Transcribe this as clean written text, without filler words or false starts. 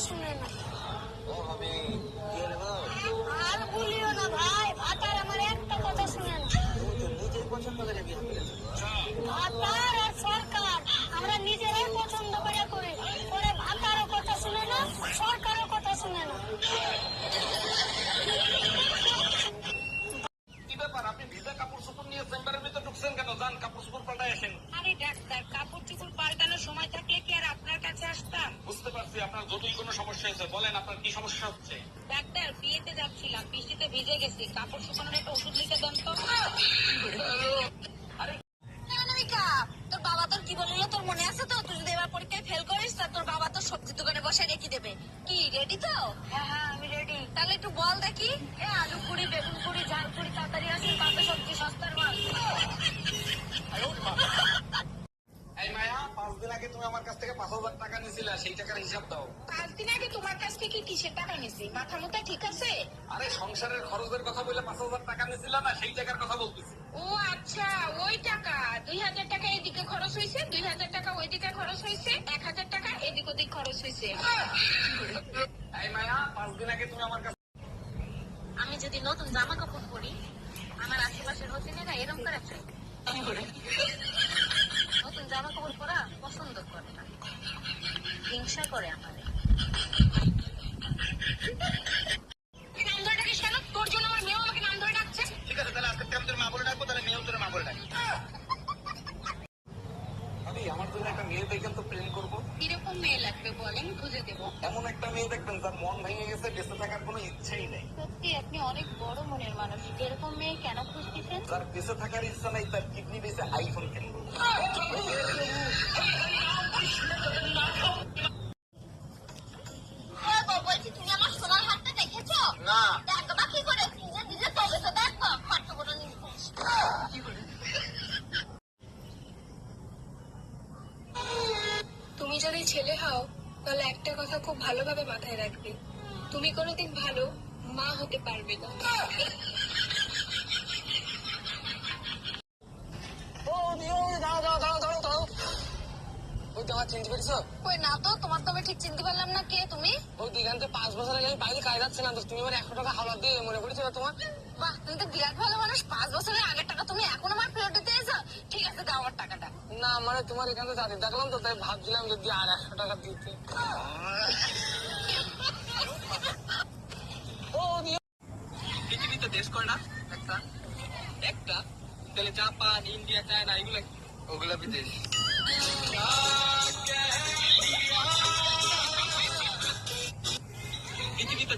শুনে না। ও আমি কি রে ভাই, আর বলিও না ভাই, ভাতার আমার একটা কথা শুনে না। তুমি তো নিজের পছন্দ করে বিয়ে করেছো। ভাতার আর সরকার আমরা নিজেরাই পছন্দ করে করি, পরে ভাতারও কথা শুনে না, সরকারও কথা শুনে না। কি ব্যাপার, আপনি ভিজা কাপড় চোপড় নিয়ে চেম্বারের ভিতরে ঢুকছেন কেন? যান কাপড় চোপড় পাল্টাই আসেন। আরে ডাক্তার, কাপড় চোপড় পাল্টানোর সময় থাকলে কি আর আপনার কাছে আসতাম? বুঝতে পারছি আপনার জটিল কোনো সমস্যা হয়েছে, বলেন আপনার কি সমস্যা হচ্ছে। ডাক্তার, বিয়েতে যাচ্ছিলাম, বৃষ্টিতে ভিজে গেছি, কাপড় শুকানোর একটা ওষুধ লিখে দেন তো। অনামিকা, তোর বাবা তোর কি বললো তোর মনে আছে তো? তুই যদি এবার পরীক্ষায় ফেল করিস তা তোর বাবা তোর সবজি দোকানে বসে রেখে দেবে। কি রেডি তো? হ্যাঁ আমি রেডি। তাহলে একটু বল দেখি। আলু পুরি, বেগুন পুরি, ঝাল পুরি তাড়াতাড়ি আসেন, পাতা সবজি সস্তার মাল। এই মায়া, 5 দিন আগে তুমি আমার কাছ থেকে 5,000 টাকা নিয়েছিলে, সেই টাকার হিসাব দাও। 5 দিন আগে তোমার কাছ থেকে কিসের টাকা নিছি? মাথা মোটা ঠিক আছে? আরে সংসারের খরচের কথা বলে 5,000 টাকা নিয়েছিল না, সেই টাকার কথা বলতেছি। ও আচ্ছা, ওই টাকা। 2,000 টাকা এদিকে খরচ হয়েছে, 2,000 টাকা ওইদিকে খরচ হয়েছে, 1,000 টাকা এদিক ওদিক খরচ হয়েছে। এই মায়া, 5 দিন আগে তুমি আমার কাছে আমি যদি নতুন জামা কাপড় পরি, আমার আশেপাশের হোটেলেরা এরম করে চাই। নতুন জামা কাপড় পরা পছন্দ করে না, হিংসা করে আমাদের। তুই নাম ধরে ডাকিস কেন? তোর জন্য আমার মেয়েও আমাকে নাম ধরে ডাকছে। ঠিক আছে, তাহলে আজকে আমি তোর মা বলে ডাকবো, তাহলে মেয়েও তোর মা বলে ডাকি। ভাবি, আমার জন্য একটা মেয়ে দেখেন তো, প্রেম করবো। কিরকম মেয়ে লাগবে বলেন, খুঁজে দেবো। এমন একটা মেয়ে দেখবেন যার মন ভেঙে গেছে, বেঁচে থাকার কোনো ইচ্ছেই নেই। সত্যি আপনি অনেক বড় মনের মানুষ। এরকম মেয়ে কেন খুঁজতেছেন? যার বেঁচে থাকার ইচ্ছা নাই, তার কিডনি বেঁচে আইফোন কিনবো। বলছি, তুমি আমার সোনার হাতটা দেখেছো? না। দেখবা কি করে? নিজে নিজে তবে তো দেখবো কত বড় নির্দেশ। তুমি যদি ছেলে হও তাহলে একটা কথা খুব ভালোভাবে মাথায় রাখবে, তুমি কোনোদিন ভালো মা হতে পারবে না। ওই তো আমার চিনতে পেরেছো? কই না তো, তোমার তো আমি ঠিক চিনতে পারলাম না। কে তুমি? ওই দিঘান্তে 5 বছর আগে আমি বাইরে কাজ যাচ্ছে না তো, তুমি আমার 100 টাকা হাওলা দিয়ে মনে পড়েছিল তোমার? বাহ, তুমি তো বিরাট ভালো মানুষ। 5 বছরের আগের টাকা তুমি এখন আমার ফেরত দিতে এসো? ঠিক আছে, দাও আমার টাকাটা। না মানে তোমার এখানে দাঁড়িয়ে দেখলাম তো, তাই ভাবছিলাম যদি আর 100 টাকা দিতে। ও পৃথিবীতে দেশ কয়টা? একটা। একটা? তাহলে জাপান, ইন্ডিয়া, চায়না এগুলো ওগুলা বিদেশ। পৃথিবীতে